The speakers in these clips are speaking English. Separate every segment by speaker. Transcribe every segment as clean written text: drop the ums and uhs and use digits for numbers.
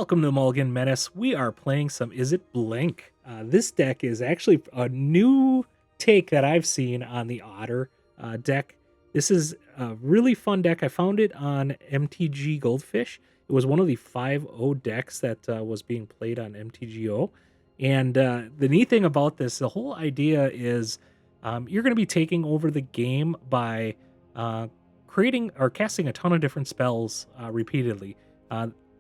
Speaker 1: Welcome to Mulligan Menace. We are playing some Izzet Blink. This deck is actually a new take that I've seen on the Otter deck. This is a really fun deck. I found it on MTG Goldfish. It was one of the 5.0 decks that was being played on MTGO. And the neat thing about this, the whole idea is you're going to be taking over the game by creating or casting a ton of different spells repeatedly.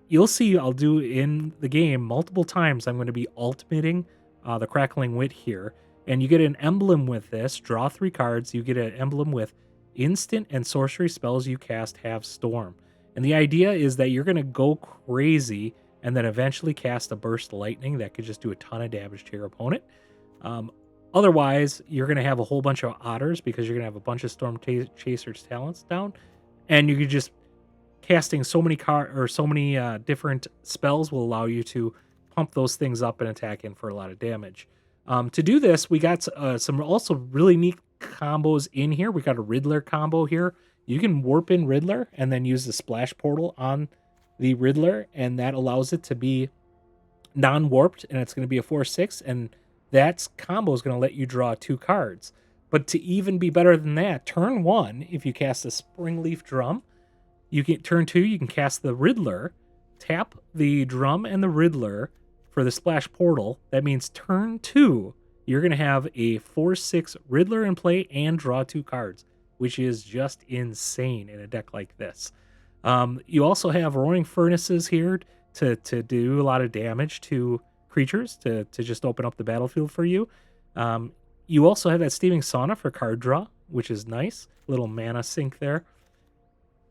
Speaker 1: You'll see I'll do in the game multiple times. I'm going to be ultimating the Crackling Wit here. And you get an emblem with this. Draw 3 cards. You get an emblem with instant and sorcery spells you cast have Storm. And the idea is that you're going to go crazy and then eventually cast a Burst Lightning that could just do a ton of damage to your opponent. Otherwise, you're going to have a whole bunch of Otters because you're going to have a bunch of Stormchaser's talents down. And you could just... casting so many different spells will allow you to pump those things up and attack in for a lot of damage. To do this, we got some also really neat combos in here. We got a Riddler combo here. You can warp in Riddler and then use the splash portal on the Riddler, and that allows it to be non-warped, and it's going to be a 4/6, and that combo is going to let you draw 2 cards. But to even be better than that, turn 1, if you cast a Springleaf Drum, you can turn 2, you can cast the Riddler, tap the drum and the Riddler for the splash portal. That means turn 2, you're going to have a 4/6 Riddler in play and draw 2 cards, which is just insane in a deck like this. You also have Roaring Furnaces here to do a lot of damage to creatures, to just open up the battlefield for you. You also have that Steaming Sauna for card draw, which is nice. Little mana sink there.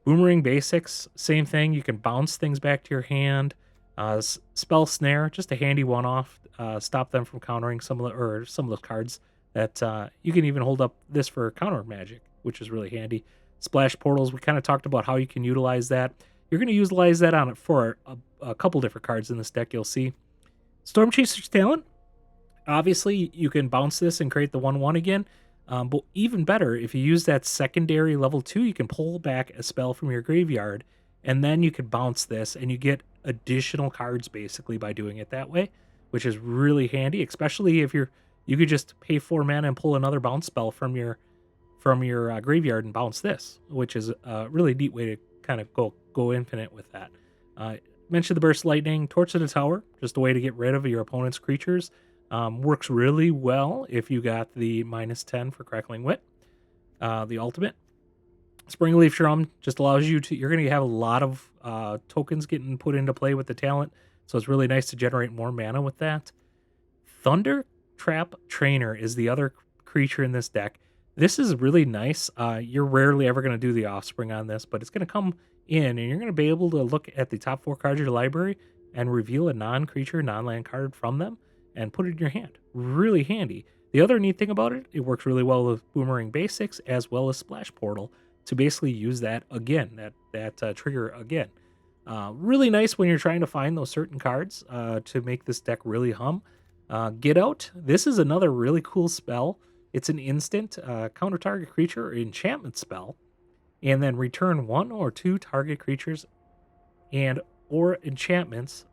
Speaker 1: Boomerang Basics, same thing. You can bounce things back to your hand. Spell Snare, just a handy one-off. Stop them from countering some of the cards that you can even hold up this for counter magic, which is really handy. Splash Portals, we kind of talked about how you can utilize that. You're going to utilize that on it for a couple different cards in this deck, you'll see. Stormchaser's Talent. Obviously, you can bounce this and create the 1/1 again. But even better, if you use that secondary level 2, you can pull back a spell from your graveyard, and then you can bounce this, and you get additional cards basically by doing it that way, which is really handy, especially if you could just pay 4 mana and pull another bounce spell from your graveyard and bounce this, which is a really neat way to kind of go infinite with that. Mentioned the Burst Lightning, Torch of the Tower, just a way to get rid of your opponent's creatures. Works really well if you got the -10 for Crackling Wit. The ultimate. Springleaf Drum just allows you to... You're going to have a lot of tokens getting put into play with the talent, so it's really nice to generate more mana with that. Thundertrap Trainer is the other creature in this deck. This is really nice. You're rarely ever going to do the Offspring on this, but it's going to come in, and you're going to be able to look at the top 4 cards of your library and reveal a non-creature, non-land card from them, and put it in your hand. Really handy. The other neat thing about it, it works really well with Boomerang Basics as well as Splash Portal to basically use that again, that trigger again. Really nice when you're trying to find those certain cards to make this deck really hum. Get Out. This is another really cool spell. It's an instant counter target creature or enchantment spell, and then return 1 or 2 target creatures and or enchantments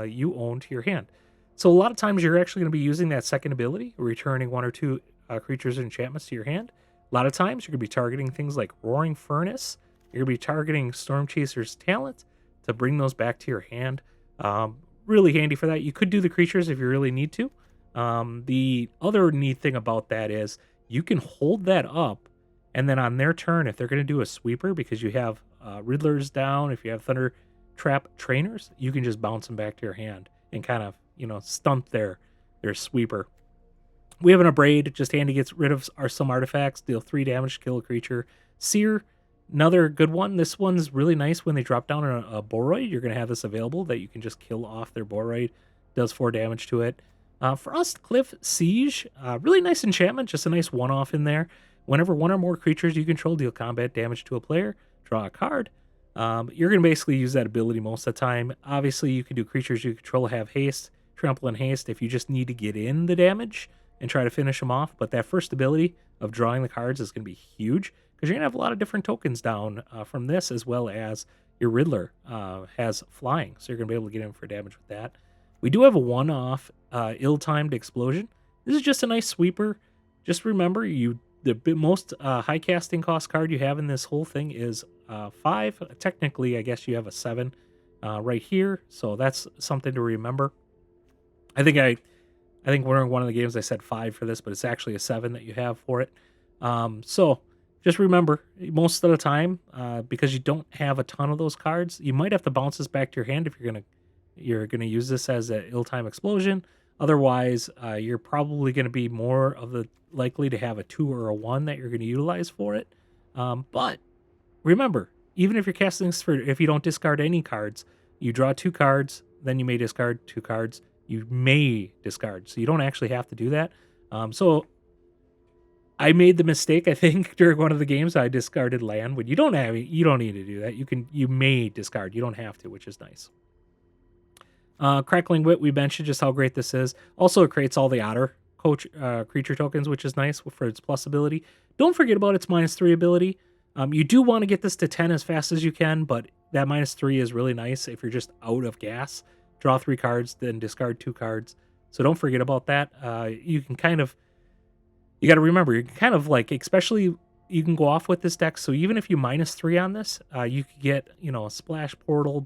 Speaker 1: you own to your hand. So a lot of times you're actually going to be using that second ability, returning 1 or 2 creatures and enchantments to your hand. A lot of times you're going to be targeting things like Roaring Furnace. You're going to be targeting Stormchaser's Talent to bring those back to your hand. Really handy for that. You could do the creatures if you really need to. The other neat thing about that is you can hold that up, and then on their turn, if they're going to do a sweeper, because you have Riddlers down, if you have Thundertrap Trainers, you can just bounce them back to your hand and kind of, stunt their sweeper. We have an Abrade, just handy, gets rid of some artifacts, deal 3 damage, kill a creature. Sear, another good one. This one's really nice when they drop down a Boroid. You're going to have this available that you can just kill off their Boroid. Does 4 damage to it. For us, Cliff Siege, really nice enchantment, just a nice one-off in there. Whenever 1 or more creatures you control deal combat damage to a player, draw a card. You're going to basically use that ability most of the time. Obviously, you can do creatures you control have haste, trample, and haste if you just need to get in the damage and try to finish them off. But that first ability of drawing the cards is going to be huge because you're going to have a lot of different tokens down from this, as well as your Riddler has flying, so you're going to be able to get in for damage with that. We do have a one-off ill-timed explosion. This is just a nice sweeper. Just remember, the most high casting cost card you have in this whole thing is 5. Technically, I guess you have a 7 right here, so that's something to remember. I think one of the games I said 5 for this, but it's actually a 7 that you have for it. So just remember, most of the time, because you don't have a ton of those cards, you might have to bounce this back to your hand if you're gonna use this as an ill-time explosion. Otherwise, you're probably gonna be more of the likely to have a 2 or a 1 that you're gonna utilize for it. But remember, even if you're casting this for, if you don't discard any cards, you draw 2 cards, then you may discard 2 cards. You may discard, so you don't actually have to do that. So I made the mistake, I think, during one of the games. I discarded land. When you don't need to do that. You may discard. You don't have to, which is nice. Crackling Wit, we mentioned just how great this is. Also, it creates all the otter coach creature tokens, which is nice for its plus ability. Don't forget about its -3 ability. You do want to get this to 10 as fast as you can, but that -3 is really nice if you're just out of gas. Draw 3 cards, then discard 2 cards. So don't forget about that. You got to remember, you can kind of like, especially you can go off with this deck. So even if you -3 on this, you could get, a Splash Portal,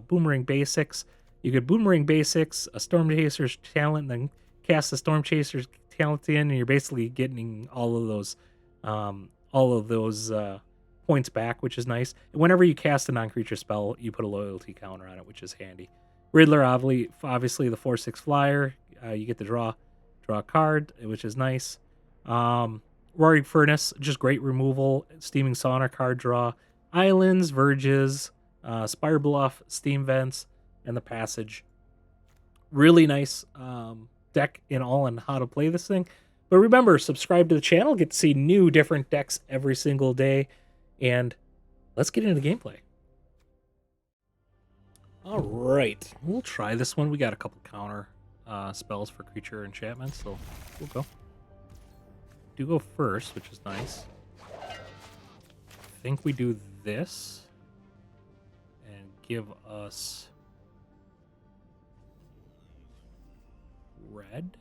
Speaker 1: Boomerang Basics. You get Boomerang Basics, a Stormchaser's talent, and then cast the Stormchaser's talent in, and you're basically getting all of those points back, which is nice. And whenever you cast a non-creature spell, you put a loyalty counter on it, which is handy. Riddler, obviously the 4/6 flyer. You get to draw a card, which is nice. Roaring Furnace, just great removal. Steaming Sauna, card draw. Islands, Verges, Spire Bluff, Steam Vents, and the Passage. Really nice deck on how to play this thing. But remember, subscribe to the channel, get to see new different decks every single day. And let's get into the gameplay. All right, we'll try this one. We got a couple counter spells for creature enchantments, so we'll go. Do go first, which is nice. I think we do this and give us red.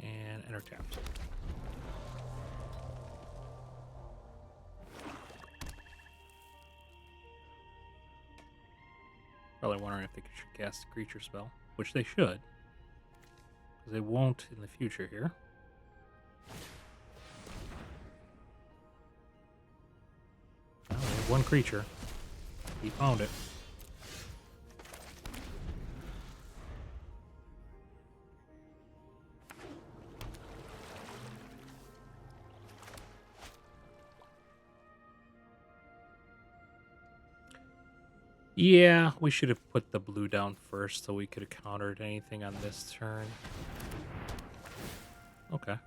Speaker 1: And enter tapped. Probably wondering if they should cast a creature spell, which they should, because they won't in the future here. Well, they have one creature. He found it. Yeah, we should have put the blue down first so we could have countered anything on this turn. Okay. I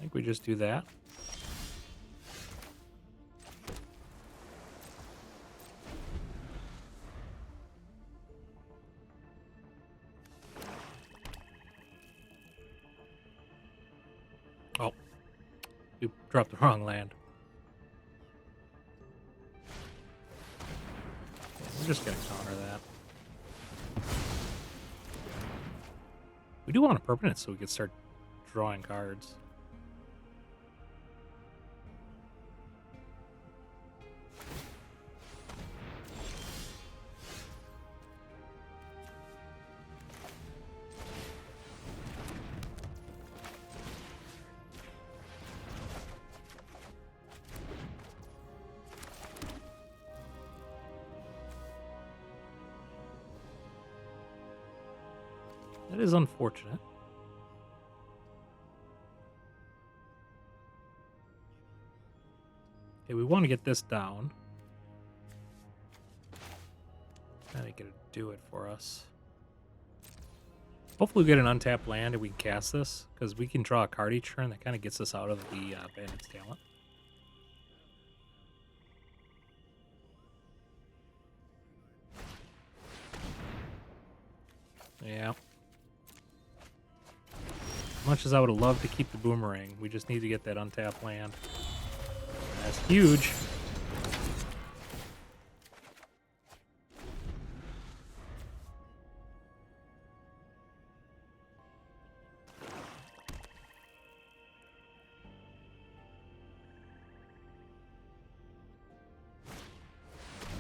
Speaker 1: think we just do that. Oh. You dropped the wrong land. We're just going to counter that. We do want a permanent so we can start drawing cards. That is unfortunate. Okay, we want to get this down. That ain't gonna do it for us. Hopefully we get an untapped land and we can cast this, because we can draw a card each turn. That kind of gets us out of the Bandit's talent. Yeah. As much as I would have loved to keep the Boomerang, we just need to get that untapped land. That's huge.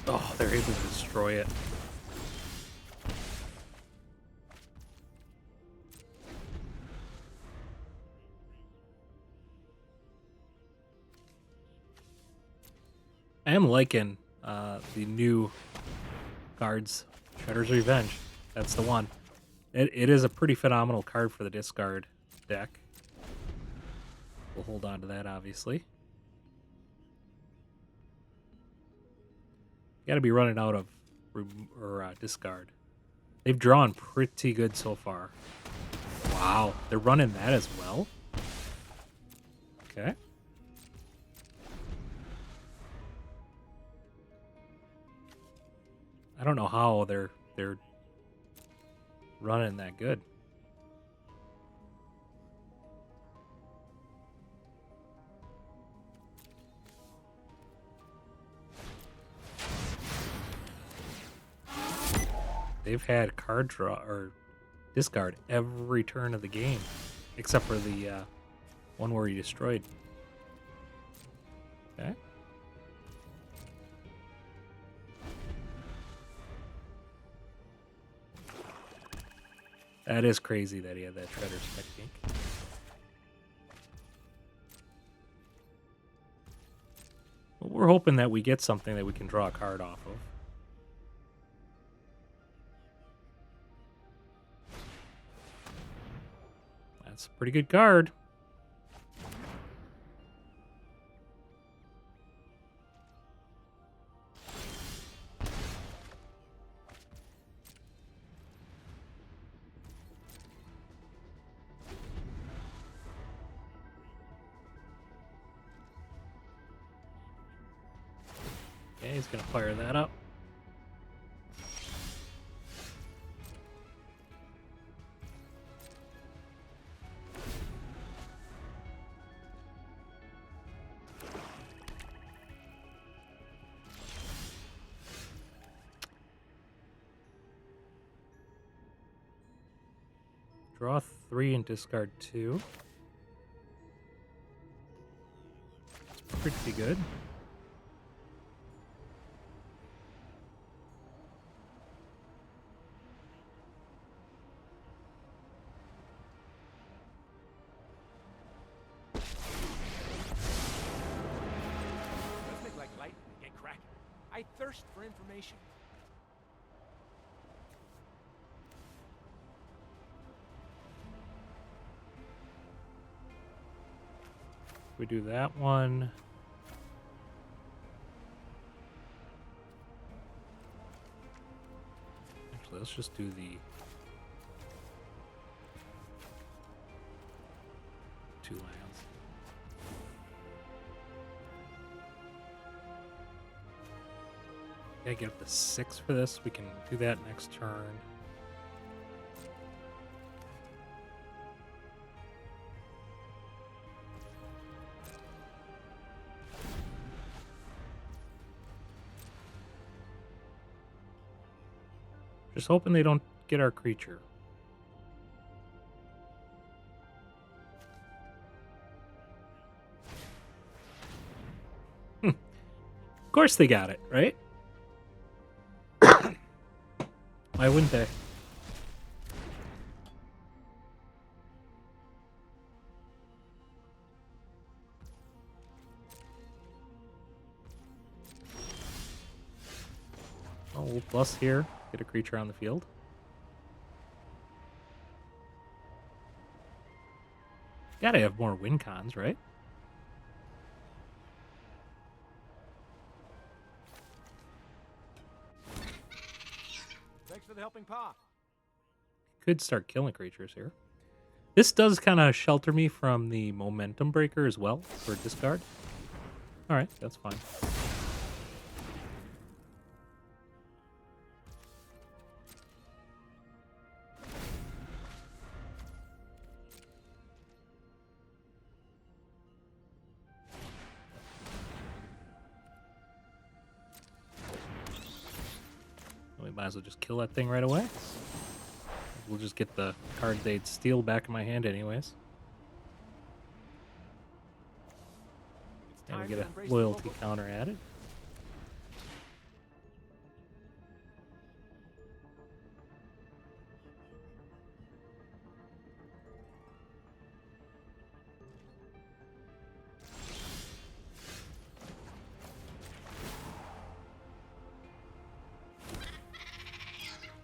Speaker 1: Oh, they're able to destroy it. I am liking the new cards. Shredder's Revenge. That's the one. It is a pretty phenomenal card for the discard deck. We'll hold on to that, obviously. Got to be running out of discard. They've drawn pretty good so far. Wow, they're running that as well? Okay. I don't know how they're running that good. They've had card draw or discard every turn of the game, except for the one where he destroyed. Okay. That is crazy that he had that Shredder's technique. Well, we're hoping that we get something that we can draw a card off of. That's a pretty good card. Okay, he's gonna fire that up. Draw 3 and discard 2. It's pretty good.
Speaker 2: Rhythmic like lightning and get cracking. I thirst for information.
Speaker 1: We do that one. Actually, let's just do the 2 lands. Okay, get up to 6 for this. We can do that next turn. Just hoping they don't get our creature. Of course they got it, right? Why wouldn't they? Oh, we'll plus here. Get a creature on the field. Gotta have more win cons, right?
Speaker 2: Thanks for the helping paw.
Speaker 1: Could start killing creatures here. This does kind of shelter me from the momentum breaker as well for discard. All right, that's fine. might as well just kill that thing right away. We'll just get the card they'd steal back in my hand anyways. And we get a loyalty counter added.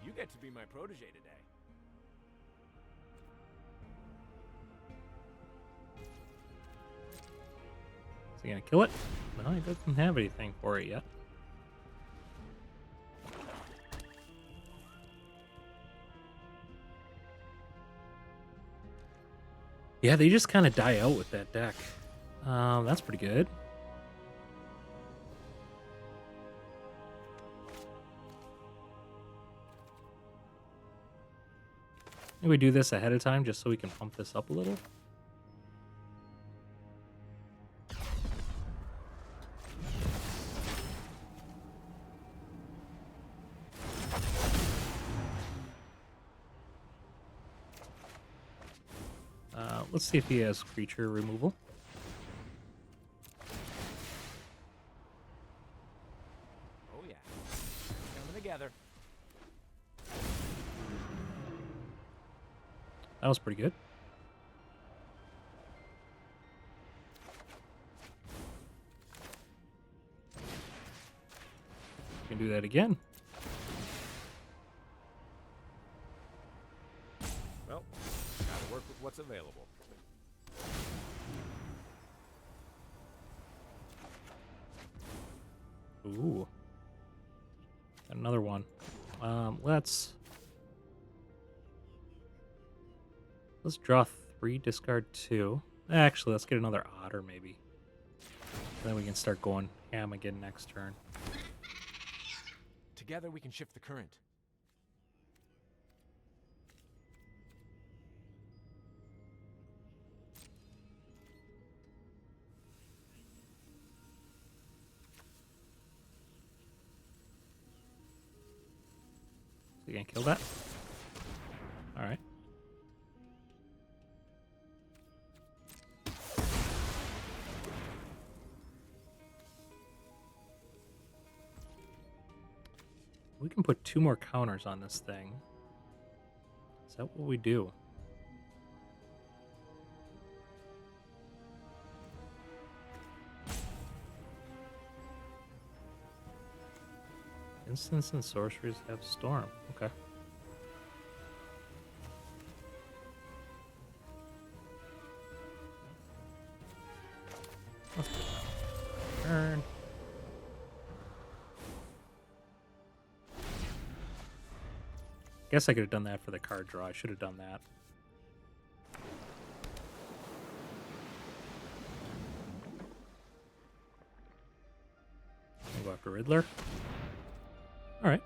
Speaker 2: You get to be my protege today.
Speaker 1: Is he gonna kill it? No, he doesn't have anything for it yet. Yeah, they just kind of die out with that deck. That's pretty good. Maybe we do this ahead of time just so we can pump this up a little. Let's see if he has creature removal.
Speaker 2: Oh yeah, coming together.
Speaker 1: That was pretty good. We can do that again.
Speaker 2: Well, gotta work with what's available.
Speaker 1: Ooh. Got another one. Let's draw 3, discard 2. Actually, let's get another otter maybe. Then we can start going ham again next turn.
Speaker 2: Together we can shift the current.
Speaker 1: So you gonna kill that? Alright. We can put 2 more counters on this thing. Is that what we do? Instants and sorceries have storm. Okay. Let's put that on turn. Guess I could have done that for the card draw. I should have done that. I'll go after Riddler. All right.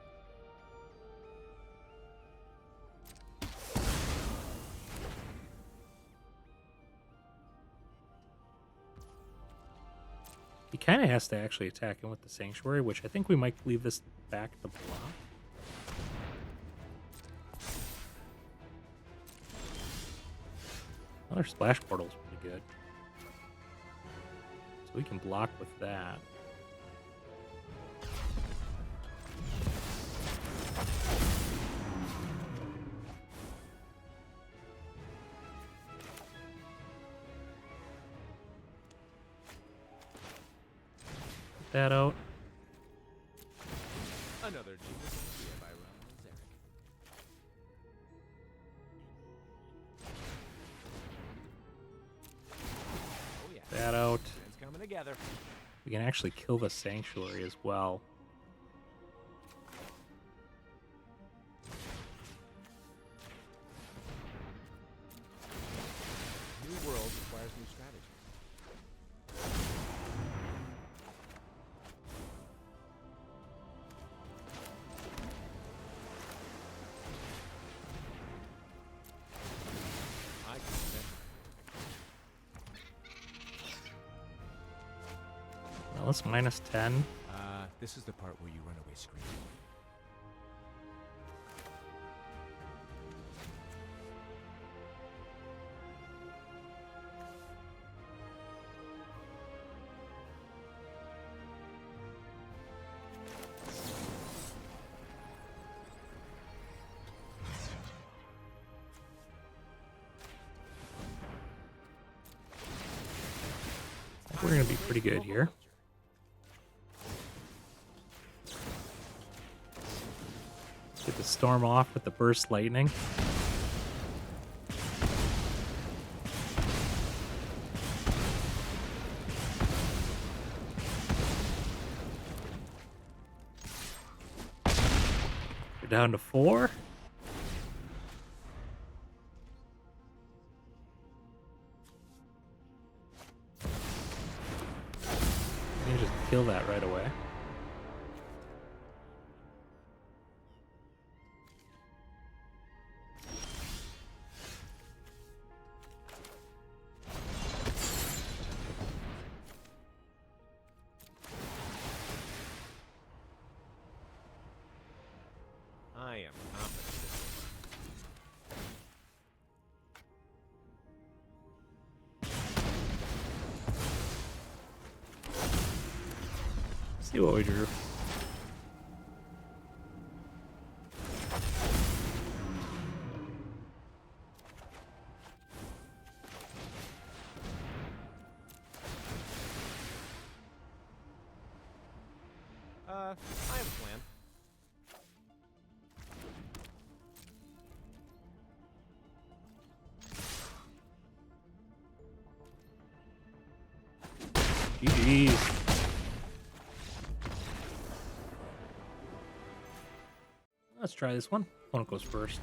Speaker 1: He kind of has to actually attack him with the Sanctuary, which I think we might leave this back to block. Another Splash Portal is pretty good. So we can block with that. Put that out.
Speaker 2: Another genius idea by Ron Zarek. Oh yeah.
Speaker 1: That out.
Speaker 2: It's coming together.
Speaker 1: We can actually kill the Sanctuary as well.
Speaker 2: New world requires new strategy. I consent.
Speaker 1: Well, it's -10.
Speaker 2: This is the part where you run away screaming.
Speaker 1: gonna be pretty good here. Get the storm off with the burst lightning. We're down to 4. You just kill that right away.
Speaker 2: I am confident.
Speaker 1: See what we drew.
Speaker 2: I have a plan.
Speaker 1: GG's. Let's try this one. Opponent goes first.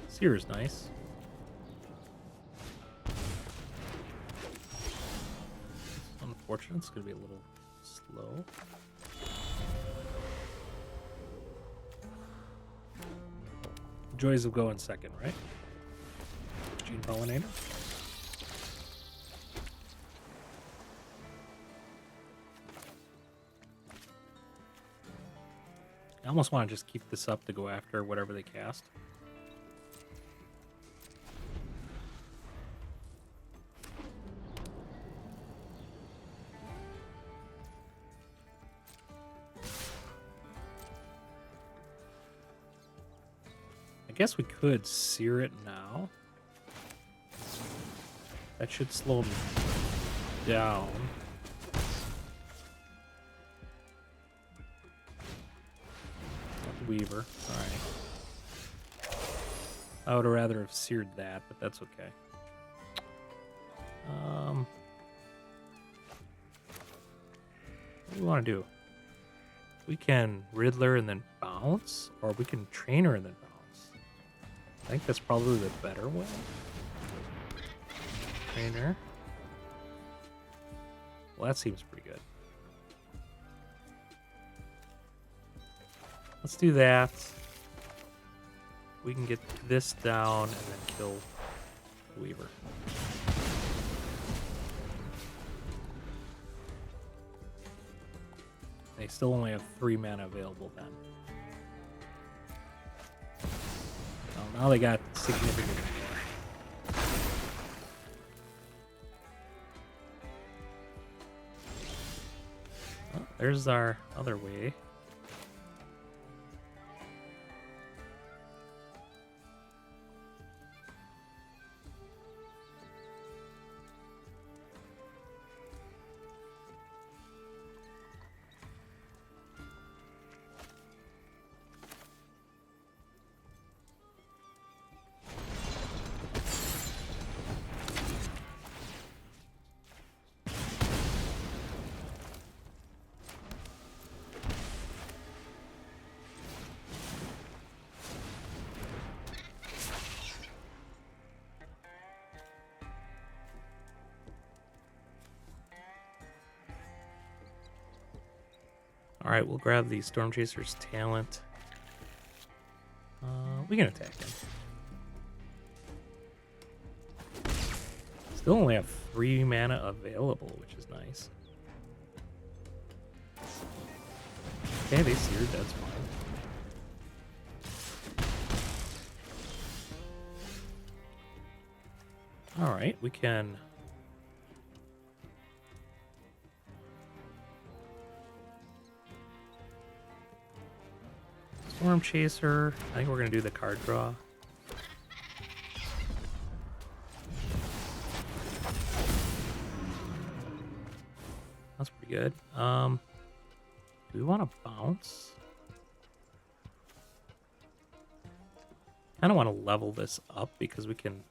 Speaker 1: Sear is nice. Unfortunate, it's gonna be a little slow. Joys of going second, right? Gene Pollinator. I almost want to just keep this up to go after whatever they cast. I guess we could sear it now. That should slow them down. Weaver. Alright. I would rather have seared that, but that's okay. What do we want to do? We can Riddler and then bounce, or we can Trainer and then bounce. I think that's probably the better way. Trainer. Well, that seems pretty good. Let's do that. We can get this down and then kill Weaver. They still only have 3 mana available then. Oh, now they got significantly more. Oh, there's our other way. Alright, we'll grab the Stormchaser's talent. We can attack him. Still only have 3 mana available, which is nice. Okay, they seared, that's fine. Alright, we can... Stormchaser. I think we're going to do the card draw. good. Do we want to bounce? I don't want to level this up because we can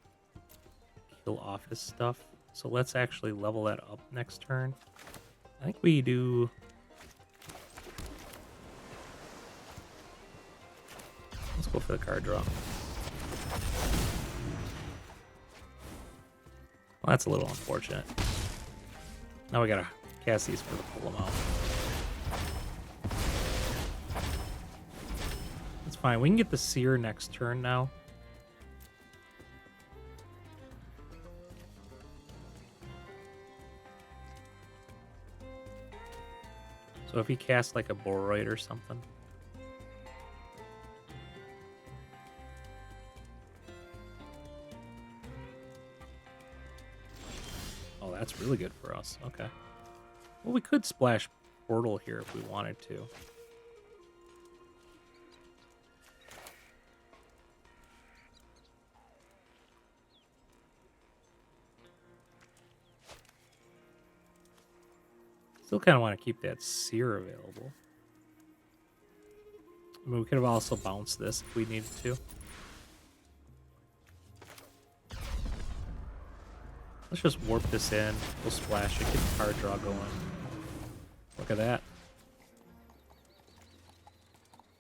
Speaker 1: kill off his stuff. So let's actually level that up next turn. I think we do... Let's go for the card draw. Well, that's a little unfortunate. Now we gotta cast these for the full amount. That's fine. We can get the Sear next turn now. So if he casts like a Boroid or something. Oh, that's really good for us. Okay. Well, we could splash Portal here if we wanted to. Still kind of want to keep that Sear available. I mean, we could have also bounced this if we needed to. Let's just warp this in. We'll splash it, get the card draw going. Look at that.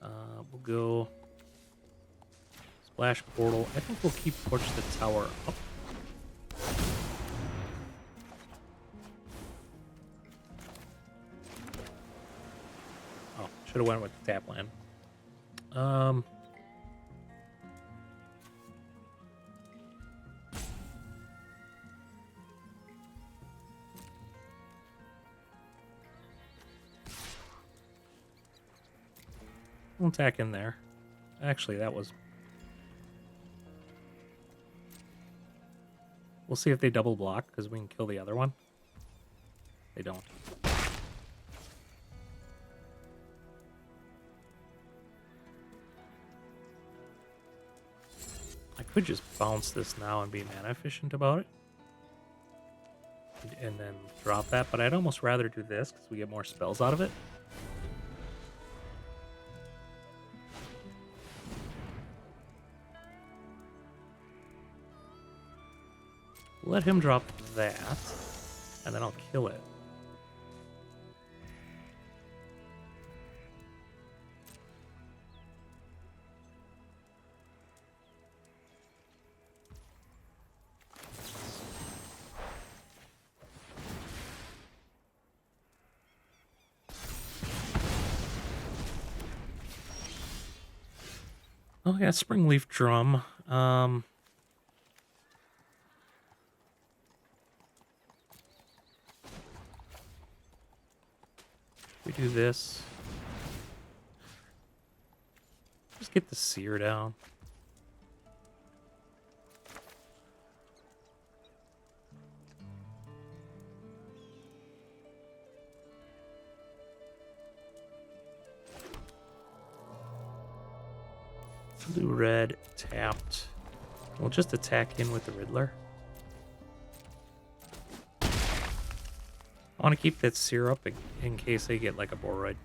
Speaker 1: We'll go splash Portal. I think we'll keep push the tower up. Oh, should have went with the tap land. We'll attack in there. Actually, that was... We'll see if they double block, because we can kill the other one. They don't. I could just bounce this now and be mana efficient about it. And then drop that, but I'd almost rather do this, because we get more spells out of it. Let him drop that, and then I'll kill it. Oh yeah, Springleaf Drum. We do this. Just get the Sear down. Blue red tapped. We'll just attack in with the Riddler. I want to keep that Sear up in case they get like a Boroid.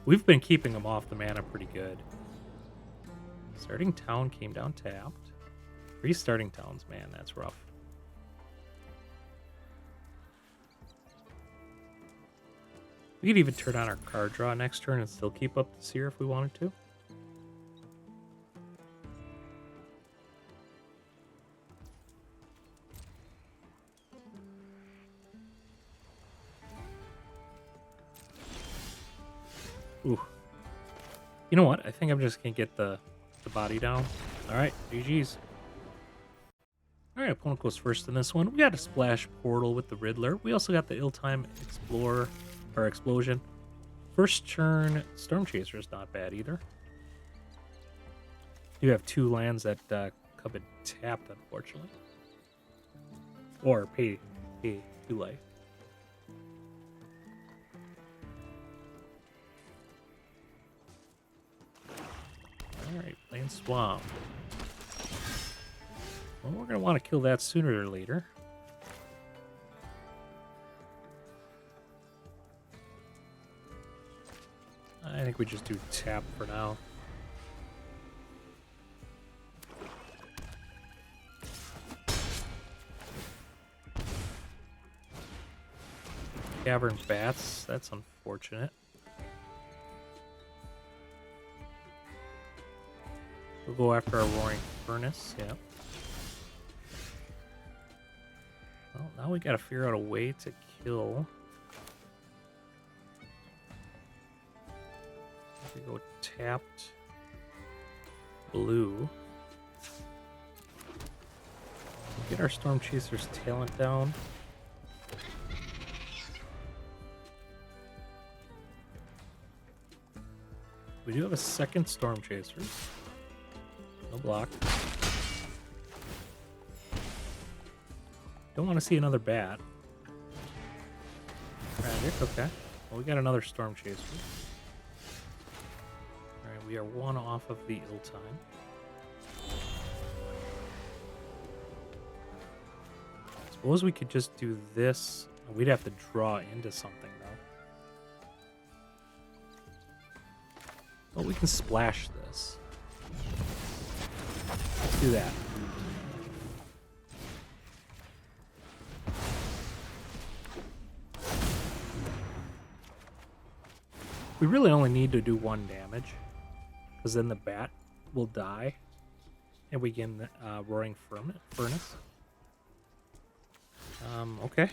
Speaker 1: We've been keeping them off the mana pretty good. Starting town came down tapped. Restarting towns, man, that's rough. We could even turn on our card draw next turn and still keep up the Sear if we wanted to. Ooh. You know what? I think I'm just going to get the body down. Alright, GG's. Alright, opponent goes first in this one. We got a Splash Portal with the Riddler. We also got the Ill-Time Explorer, or Explosion. First turn, Stormchaser is not bad either. You have two lands that come in tapped, unfortunately. Or pay 2 life. Alright, playing Swamp. Well, we're going to want to kill that sooner or later. think we just do tap for now. Cavern bats, that's unfortunate. We'll go after our roaring furnace, yeah. Well, now we gotta figure out a way to kill. We go tapped blue. Get our Stormchaser's talent down. We do have a second Stormchaser. No block. Don't want to see another bat. Tragic, okay. Well, we got another Stormchaser. Alright, we are one off of the ill time. Suppose we could just do this. We'd have to draw into something, though. But we can splash this. Let's do that. We really only need to do 1 damage, because then the bat will die, and we get the roaring furnace. Okay.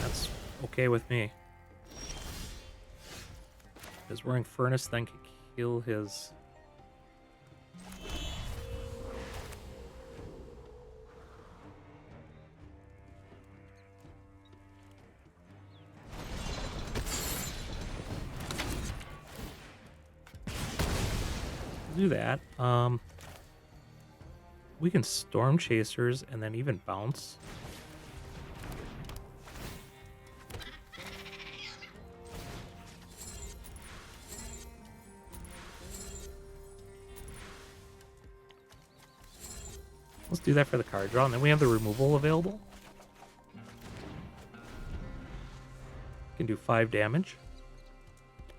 Speaker 1: That's okay with me. His roaring furnace then can kill his... do that. We can Stormchasers and then even bounce. Let's do that for the card draw, and then we have the removal available. Can do 5 damage.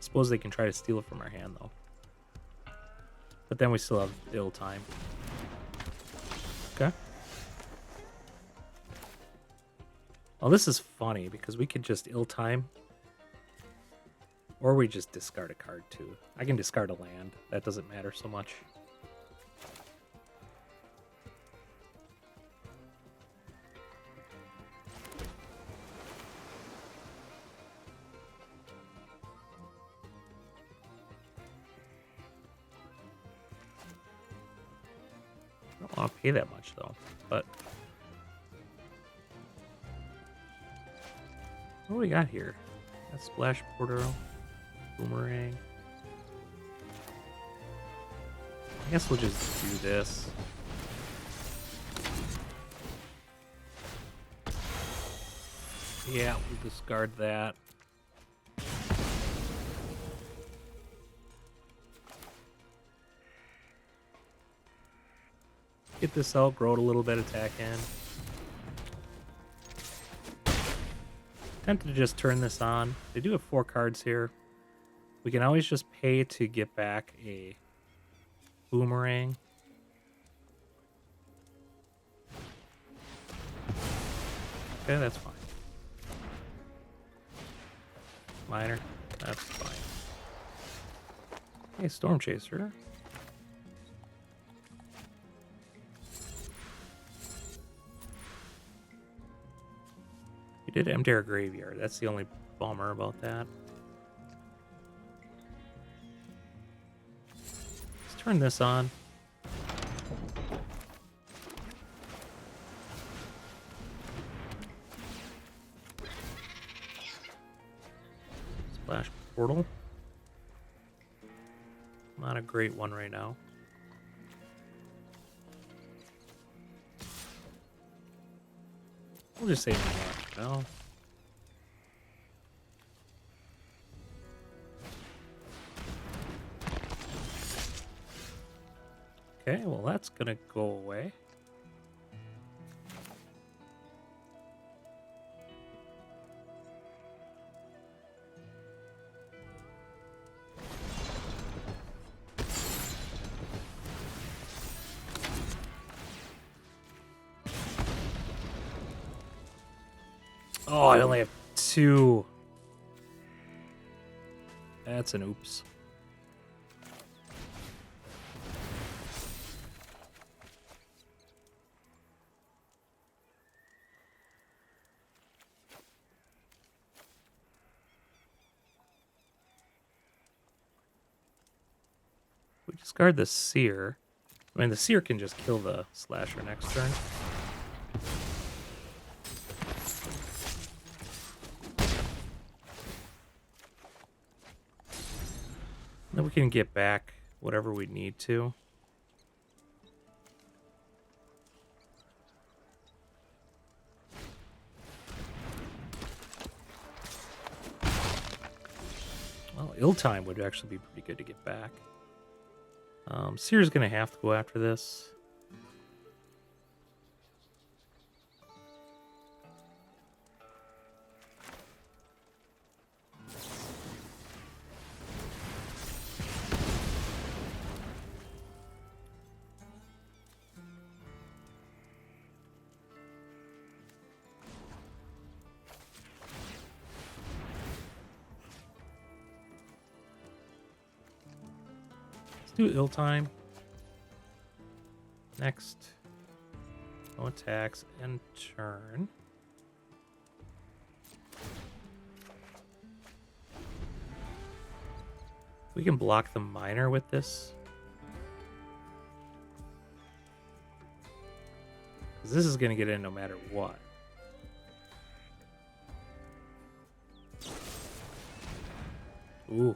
Speaker 1: Suppose they can try to steal it from our hand, though. But then we still have ill time. Okay. Well, this is funny because we could just ill time. Or we just discard a card too. I can discard a land. That doesn't matter so much. I don't want to pay that much though, but what do we got here? That splash portal, boomerang. I guess we'll just do this. Yeah, we'll discard that. Get this out, grow it a little bit, attack in. Tempted to just turn this on. They do have 4 cards here. We can always just pay to get back a boomerang. Okay, that's fine. Minor, that's fine. Hey, Stormchaser. We did empty our graveyard. That's the only bummer about that. Let's turn this on. Splash portal. Not a great one right now. We'll just save it for now. Okay, well that's gonna go away. Oh, I only have 2. That's an oops. We discard the Sear. I mean, the Sear can just kill the Slasher next turn. Then we can get back whatever we need to. Well, Ill-Time would actually be pretty good to get back. Sear's going to have to go after this. Do Ill-Time. Next. No attacks and turn. We can block the Miner with this. 'Cause this is going to get in no matter what. Ooh.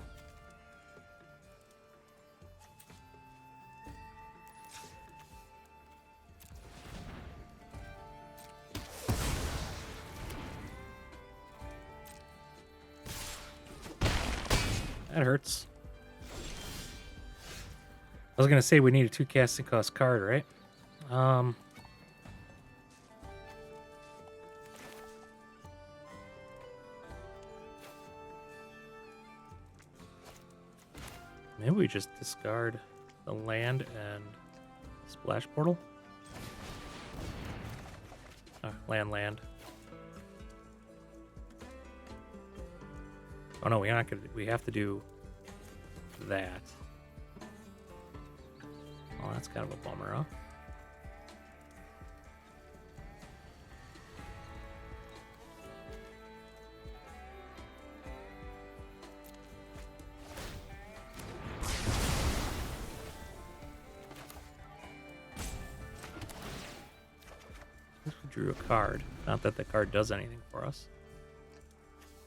Speaker 1: That hurts. I was gonna say we need a 2 casting cost card, right? Maybe we just discard the land and splash portal. Land. Oh no, we're not gonna. We have to do that. Oh, that's kind of a bummer, huh? We drew a card. Not that the card does anything for us.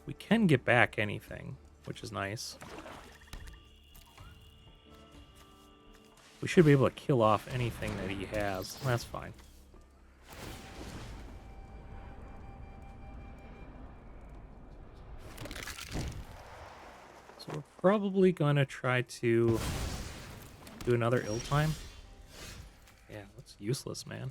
Speaker 1: We can get back anything, which is nice. We should be able to kill off anything that he has. That's fine. So we're probably going to try to do another Ill-Time. Yeah, that's useless, man.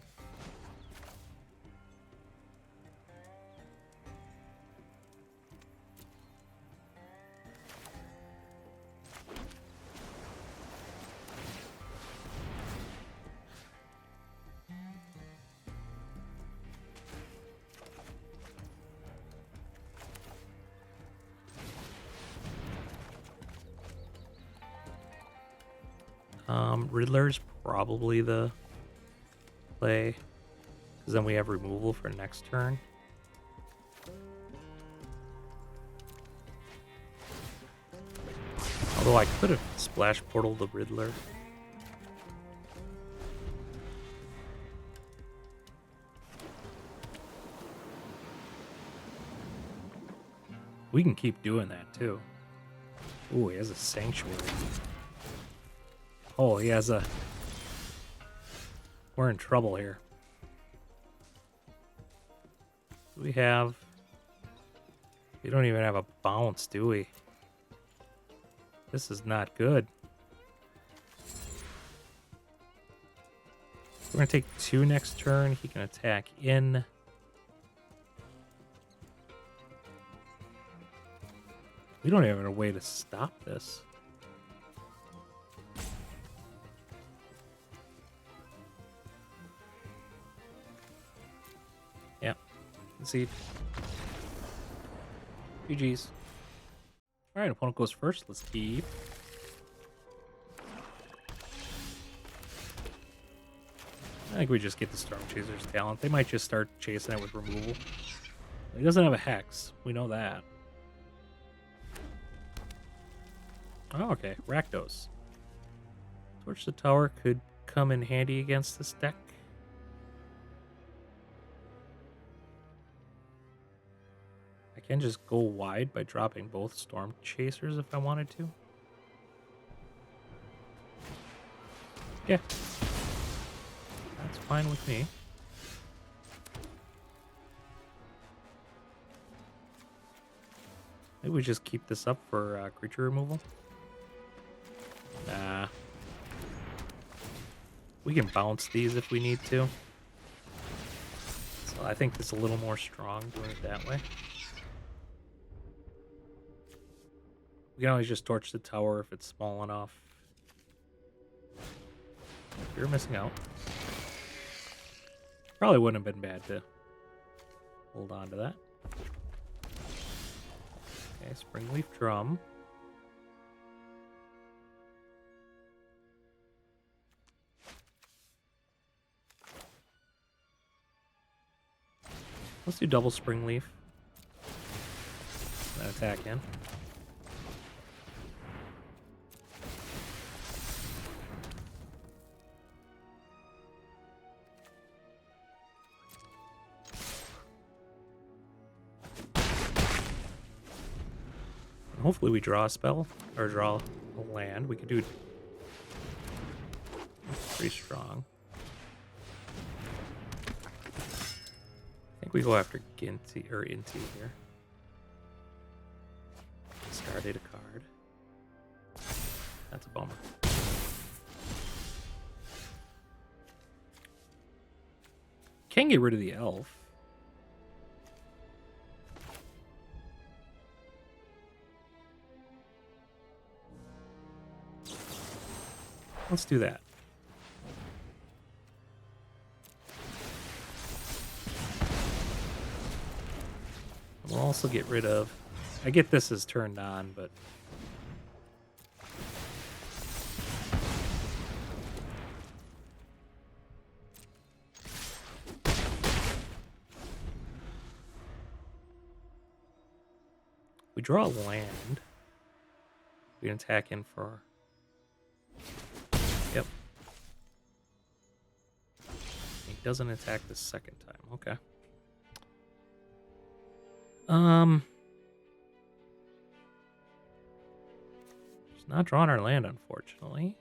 Speaker 1: Riddler's probably the play, because then we have removal for next turn. Although I could have splash portaled the Riddler. We can keep doing that too. Ooh, he has a Sanctuary. Oh, he has a... We're in trouble here. We have... We don't even have a bounce, do we? This is not good. We're going to take 2 next turn. He can attack in. We don't even have a way to stop this. Yeah. See, GG's. Alright, opponent goes first. Let's keep. I think we just get the Stormchaser's talent. They might just start chasing it with removal. He doesn't have a Hex. We know that. Oh, okay. Rakdos. Torch the Tower could come in handy against this deck. I can just go wide by dropping both Stormchasers if I wanted to. Yeah. That's fine with me. Maybe we just keep this up for creature removal. Nah. We can bounce these if we need to. So I think it's a little more strong doing it that way. We can always just torch the tower if it's small enough. You're missing out. Probably wouldn't have been bad to hold on to that. Okay, Springleaf Drum. Let's do double Springleaf. Then attack in. Hopefully we draw a spell, or draw a land. We could do... That's pretty strong. I think we go after Ginty, or Inti here. Discarded a card. That's a bummer. Can get rid of the elf. Let's do that. We'll also get rid of... I get this as turned on, but... We draw a land. We can attack in for... Yep. He doesn't attack the second time. Okay. Just not drawing our land, unfortunately.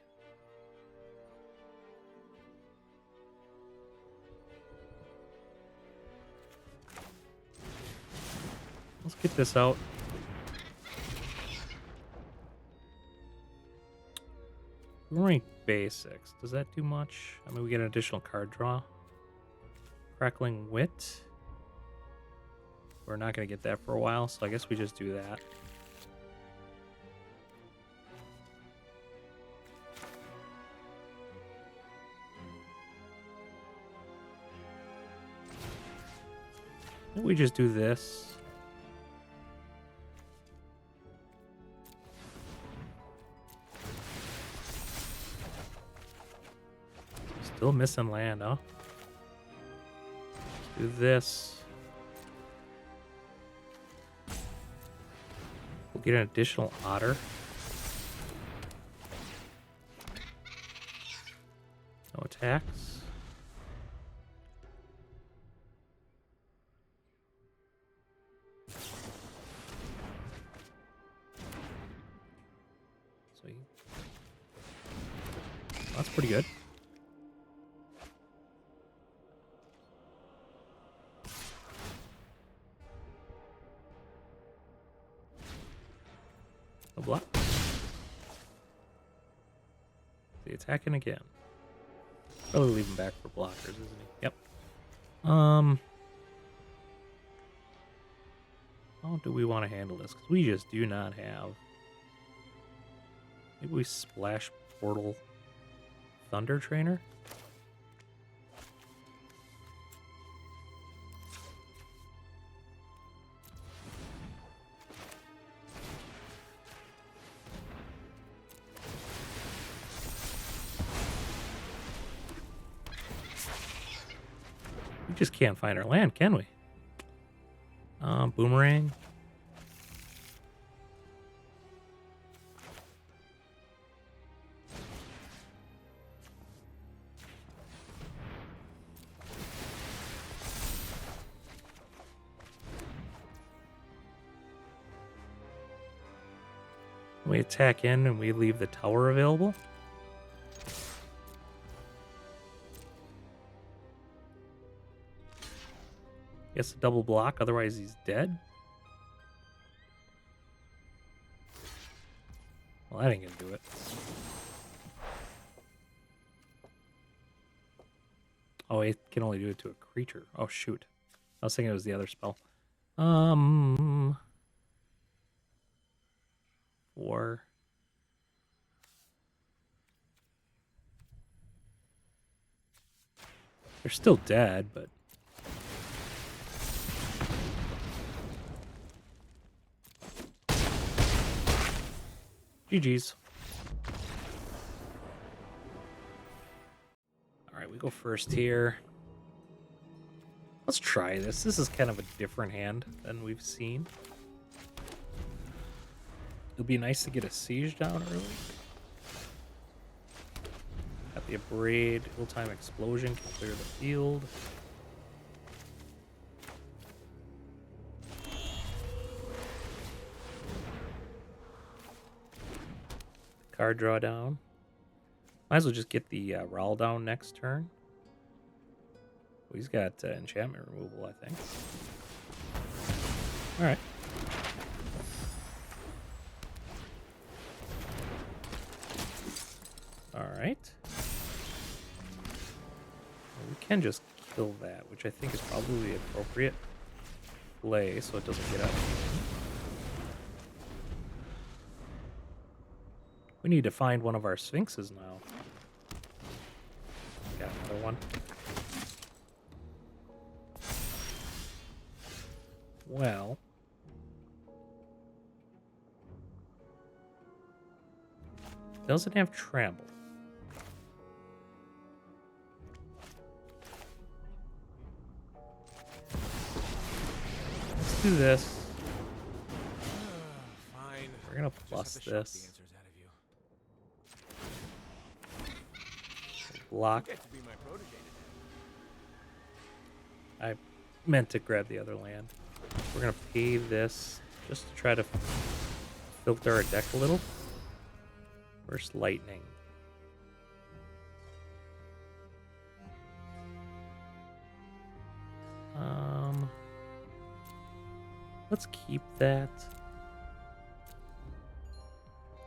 Speaker 1: Let's get this out. Boomerang Basics. Does that do much? I mean, we get an additional card draw. Crackling Wit. We're not going to get that for a while, so I guess we just do that. Maybe we just do this. Still missing land, huh? Do this. We'll get an additional otter. No attacks. Sweet. That's pretty good. No block. The attacking again. Probably leave him back for blockers, isn't he? Yep. How do we want to handle this? Because we just do not have... Maybe we splash Portal Thunder Trainer? We just can't find our land, can we? Boomerang. We attack in and we leave the tower available. Gets a double block, otherwise he's dead. Well, that ain't gonna do it. Oh, it can only do it to a creature. Oh, shoot. I was thinking it was the other spell. 4. They're still dead, but... GG's. Alright, we go first here. Let's try this. This is kind of a different hand than we've seen. It'll be nice to get a siege down early. Got the Abrade, full-time explosion can clear the field. Card draw down. Might as well just get the Rawl down next turn. Well, he's got enchantment removal, I think. Alright. Alright. Well, we can just kill that, which I think is probably the appropriate play so it doesn't get out. We need to find one of our Sphinxes now. Got another one. Well. Doesn't have trample. Let's do this.
Speaker 2: Fine.
Speaker 1: We're gonna plus this. Block. I meant to grab the other land. We're gonna pay this just to try to filter our deck a little. First lightning. Let's keep that.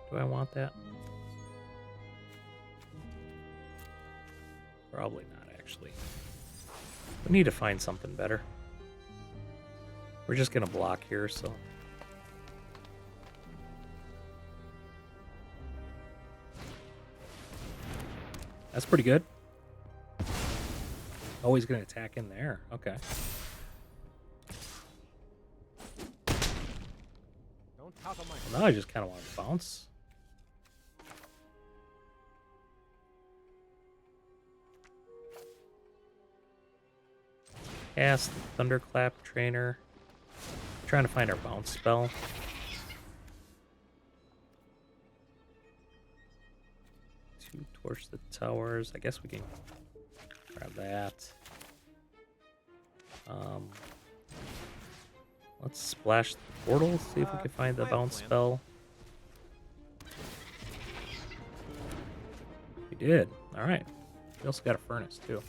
Speaker 1: Do I want that? Probably not, actually. We need to find something better. We're just gonna block here, so... That's pretty good. Oh, he's gonna attack in there. Okay. Well, now I just kind of want to bounce. Cast the Thunderclap Trainer. I'm trying to find our bounce spell. To torch the towers. I guess we can grab that. Let's splash the portal, see if we can find the bounce spell. We did. Alright. We also got a furnace, too.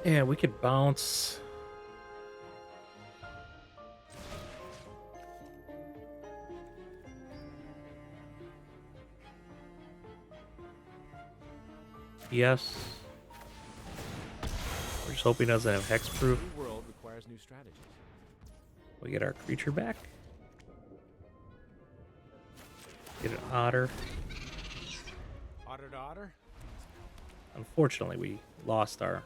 Speaker 1: Yeah, we could bounce. Yes. We're just hoping it doesn't have hexproof.
Speaker 2: New world requires new strategies.
Speaker 1: We get our creature back. Get an otter.
Speaker 2: Otter to otter?
Speaker 1: Unfortunately, we lost our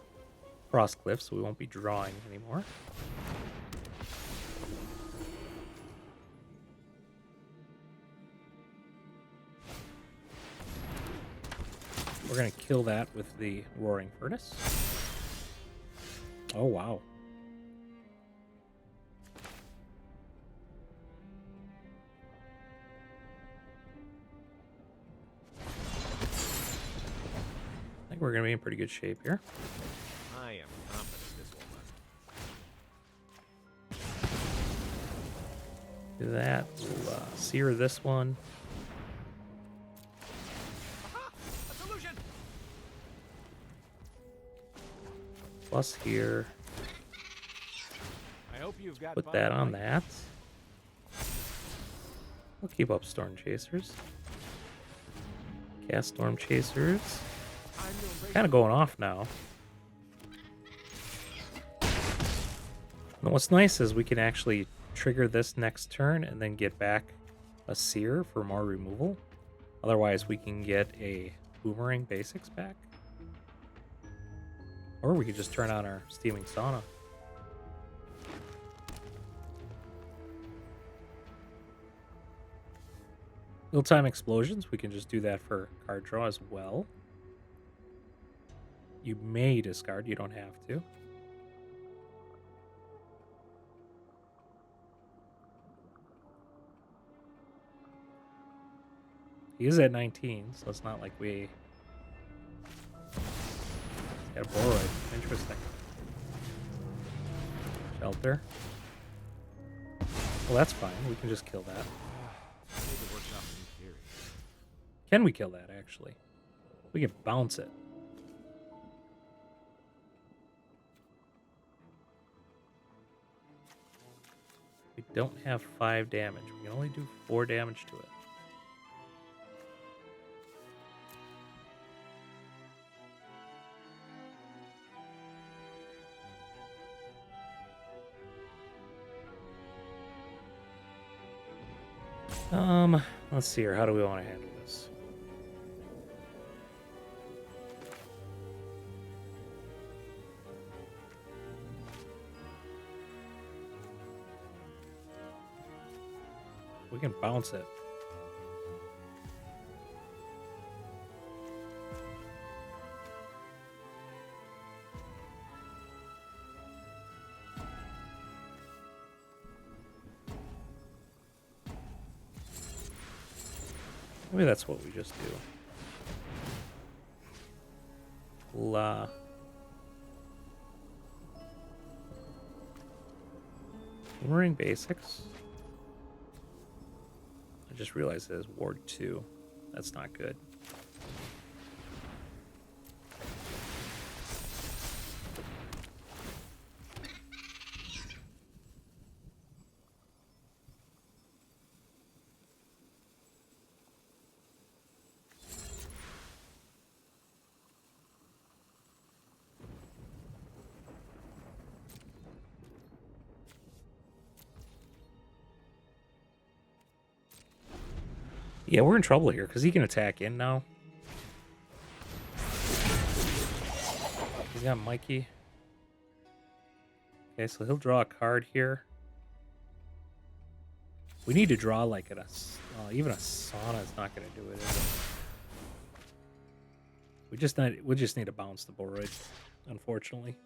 Speaker 1: frost cliff, so we won't be drawing anymore. We're going to kill that with the Roaring Furnace. Oh, wow. I think we're going to be in pretty good shape here.
Speaker 2: I am confident this will run.
Speaker 1: Do that. We'll sear this one.
Speaker 2: Aha! A solution!
Speaker 1: Plus here.
Speaker 2: I hope you've got
Speaker 1: Put that on that. We'll keep up Stormchasers. Cast Stormchasers. Kind of going off now. And what's nice is we can actually trigger this next turn and then get back a Sear for more removal. Otherwise, we can get a Boomerang Basics back. Or we could just turn on our Steaming Sauna. Real-time explosions, we can just do that for card draw as well. You may discard, you don't have to. He is at 19, so it's not like we got a Boroid. Interesting. Shelter. Well, that's fine. We can just kill that.
Speaker 2: I need to work out a new theory.
Speaker 1: Can we kill that, actually? We can bounce it. We don't have 5 damage. We can only do 4 damage to it. Let's see here. How do we want to handle this? We can bounce it. Maybe that's what we just do. Boomerang Basics. I just realized it is Ward 2. That's not good. Yeah, we're in trouble here because he can attack in now. He's got Mikey. Okay, so he'll draw a card here. We need to draw like even a Sauna is not going to do it, is it? We just need to bounce the Boroid, unfortunately.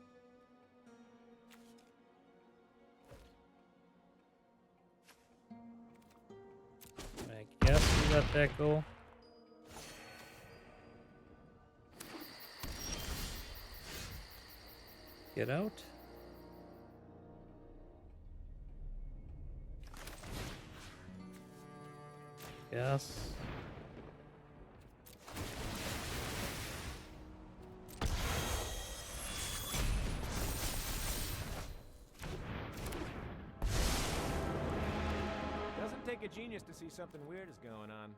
Speaker 1: I guess we let that go. Get out. Yes.
Speaker 2: Doesn't take a genius to see something weird is going on.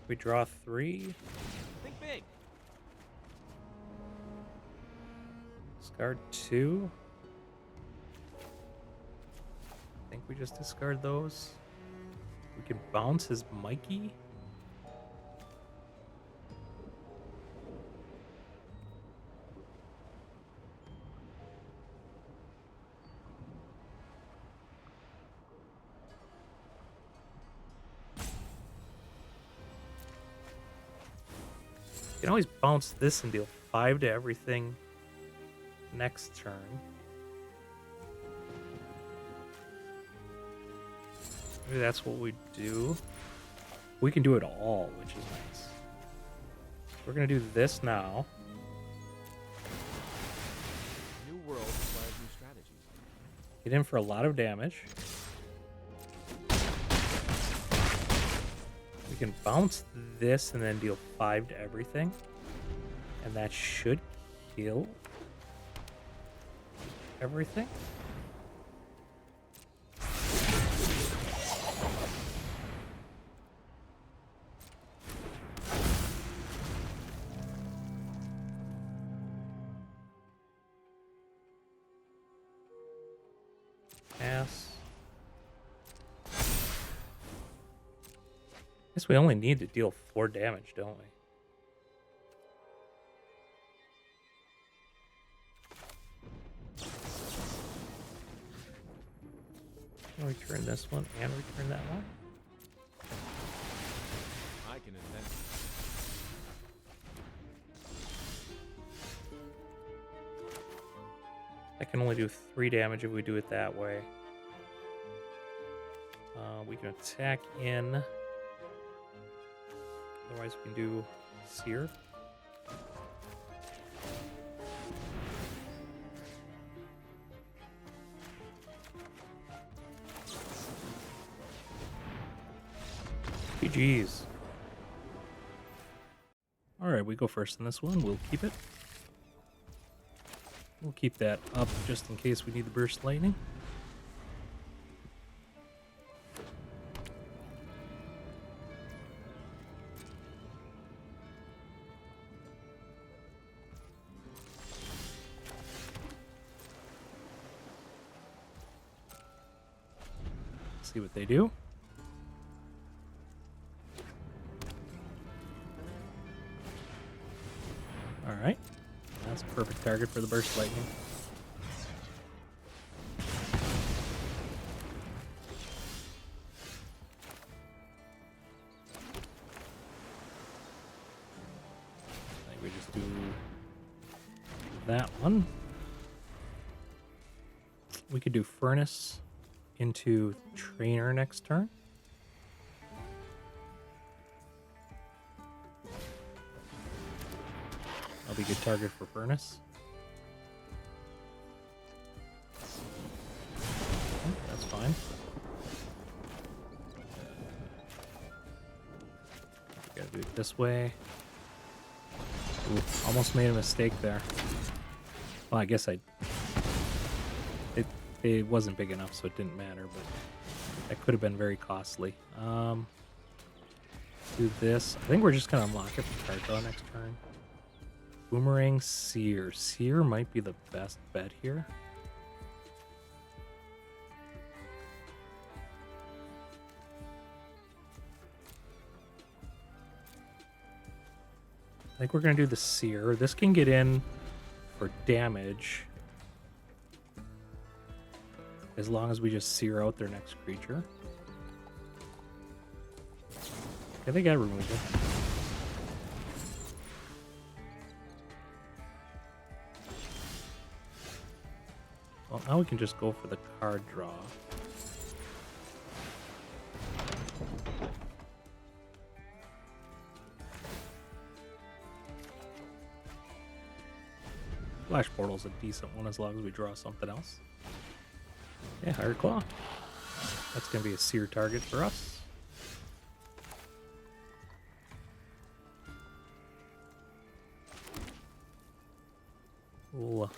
Speaker 1: We draw 3.
Speaker 2: Think big.
Speaker 1: Discard 2. I think we just discard those. We can bounce his Mikey. You can always bounce this and deal 5 to everything next turn. Maybe that's what we do. We can do it all, which is nice. We're going to do this now.
Speaker 2: New world requires new strategies.
Speaker 1: Get in for a lot of damage. We can bounce this and then deal 5 to everything. And that should kill everything. Pass. Guess we only need to deal 4 damage, don't we? Return this one and return that one.
Speaker 2: I can invent.
Speaker 1: I can only do 3 damage if we do it that way. We can attack in. Otherwise, we can do Sear. GG's. Alright, we go first in this one. We'll keep it. We'll keep that up just in case we need the burst lightning. See what they do. Alright. That's a perfect target for the burst lightning. I think we just do that one. We could do Furnace into Trainer next turn. That'll be a good target for Furnace. Okay, that's fine. We gotta do it this way. Ooh, almost made a mistake there. Well, I guess it wasn't big enough, so it didn't matter, but that could have been very costly. Do this. I think we're just gonna unlock it for card draw next turn. Boomerang Sear. Sear might be the best bet here. I think we're going to do the Sear. This can get in for damage as long as we just sear out their next creature. Okay, they got removal. Well, now we can just go for the card draw. Flash Portal's a decent one as long as we draw something else. Yeah, Hard Claw. That's going to be a Sear target for us. We'll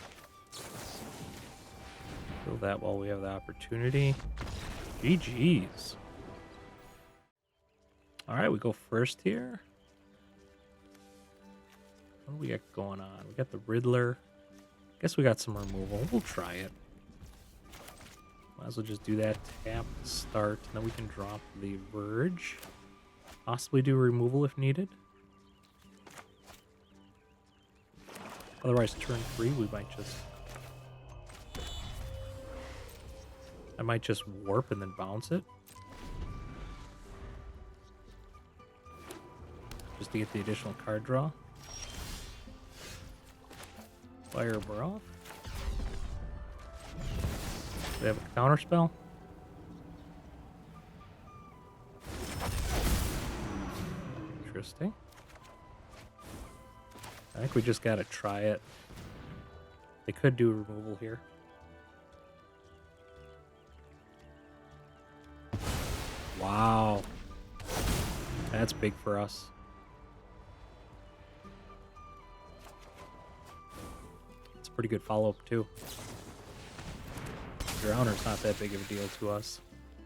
Speaker 1: kill that while we have the opportunity. GG's. Alright, we go first here. What do we got going on? We got the Riddler. Guess we got some removal. We'll try it. Might as well just do that. Tap, start, and then we can drop the Verge. Possibly do removal if needed. Otherwise, turn 3, we might just... I might just warp and then bounce it. Just to get the additional card draw. Fire Breath. Do they have a counter spell? Interesting. I think we just gotta try it. They could do removal here. Wow. That's big for us. It's a pretty good follow-up, too. Drowner's not that big of a deal to us.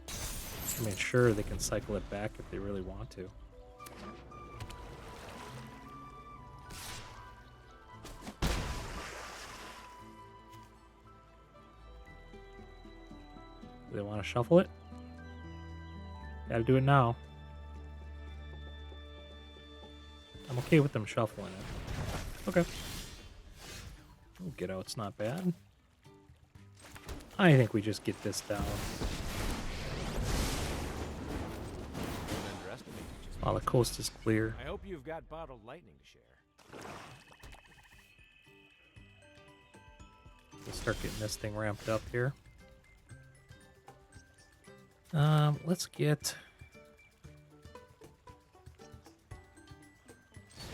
Speaker 1: I mean, sure, they can cycle it back if they really want to. Do they want to shuffle it? Gotta do it now. I'm okay with them shuffling it. Okay. Oh, get out's not bad. I think we just get this down. While the coast is clear.
Speaker 2: I hope you've got bottled lightning to share.
Speaker 1: We'll start getting this thing ramped up here. Let's get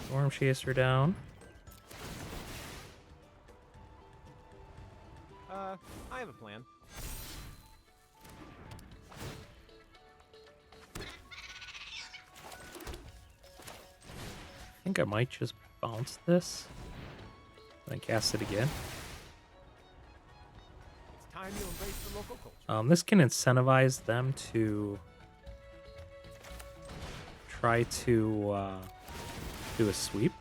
Speaker 1: Stormchaser down.
Speaker 2: I have a plan.
Speaker 1: I think I might just bounce this, then cast it again.
Speaker 2: It's time you embrace the local culture.
Speaker 1: This can incentivize them to try to do a sweep,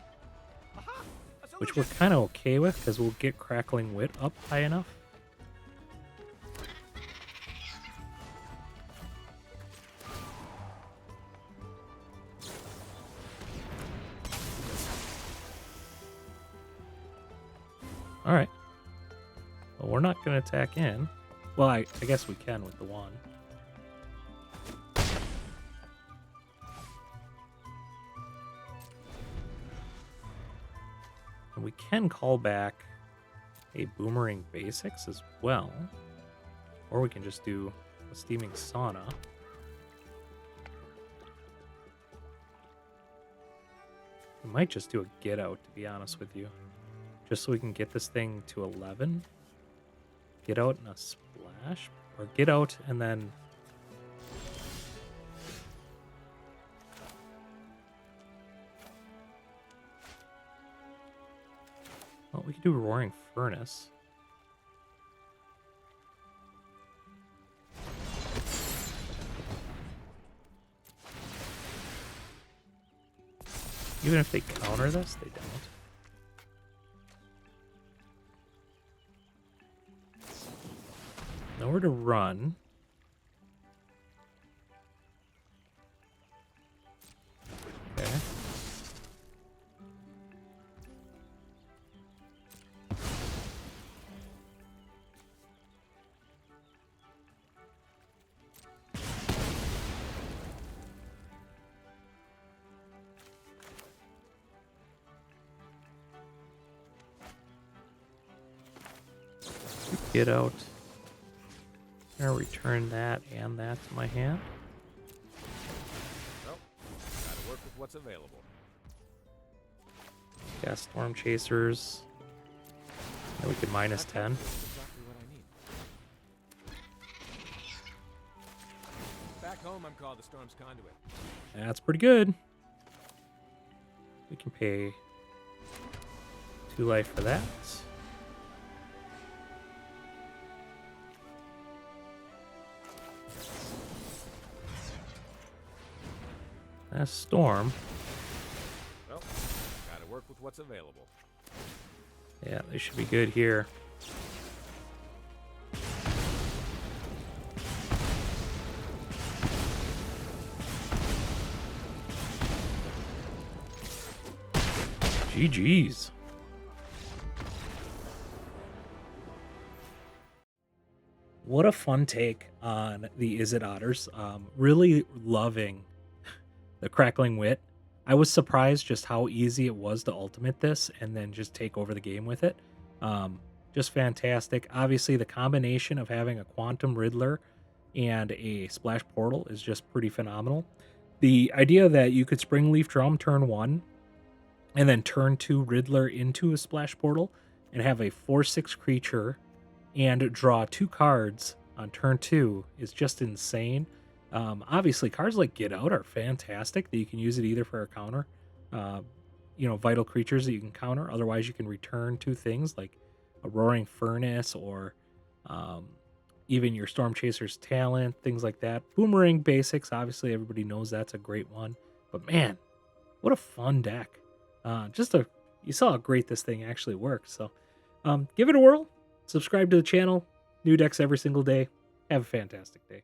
Speaker 1: which we're kind of okay with because we'll get Crackling Wit up high enough. All right. Well, we're not going to attack in. Well, I guess we can with the wand. And we can call back a Boomerang Basics as well. Or we can just do a Steaming Sauna. We might just do a Get Out, to be honest with you. Just so we can get this thing to 11. Get Out and a Splash. Or Get Out and then... Well, we could do Roaring Furnace. Even if they counter this, they don't. Nowhere to run. Okay. Get out. I'm gonna return that and that to my hand.
Speaker 2: Well, gotta work with what's available.
Speaker 1: Cast Stormchasers. And we can minus 10.
Speaker 2: That's exactly what I need. Back home, I'm called the Storm's Conduit.
Speaker 1: That's pretty good. We can pay 2 life for that. That's Storm.
Speaker 2: Well, gotta work with what's available.
Speaker 1: Yeah, they should be good here. GG's. What a fun take on the Izzet Otters. Really loving the Crackling Wit. I was surprised just how easy it was to ultimate this and then just take over the game with it. Just fantastic. Obviously, the combination of having a Quantum Riddler and a Splash Portal is just pretty phenomenal. The idea that you could Springleaf Drum turn 1 and then turn 2 Riddler into a Splash Portal and have a 4/6 creature and draw 2 cards on turn 2 is just insane. Obviously, cards like Get Out are fantastic that you can use it either for a counter, uh, vital creatures that you can counter. Otherwise, you can return 2 things like a Roaring Furnace or um, even your Stormchaser's Talent, things like that. Boomerang Basics, obviously, everybody knows that's a great one. But man, what a fun deck. You saw how great this thing actually works. So give it a whirl. Subscribe to the channel. New decks every single day. Have a fantastic day.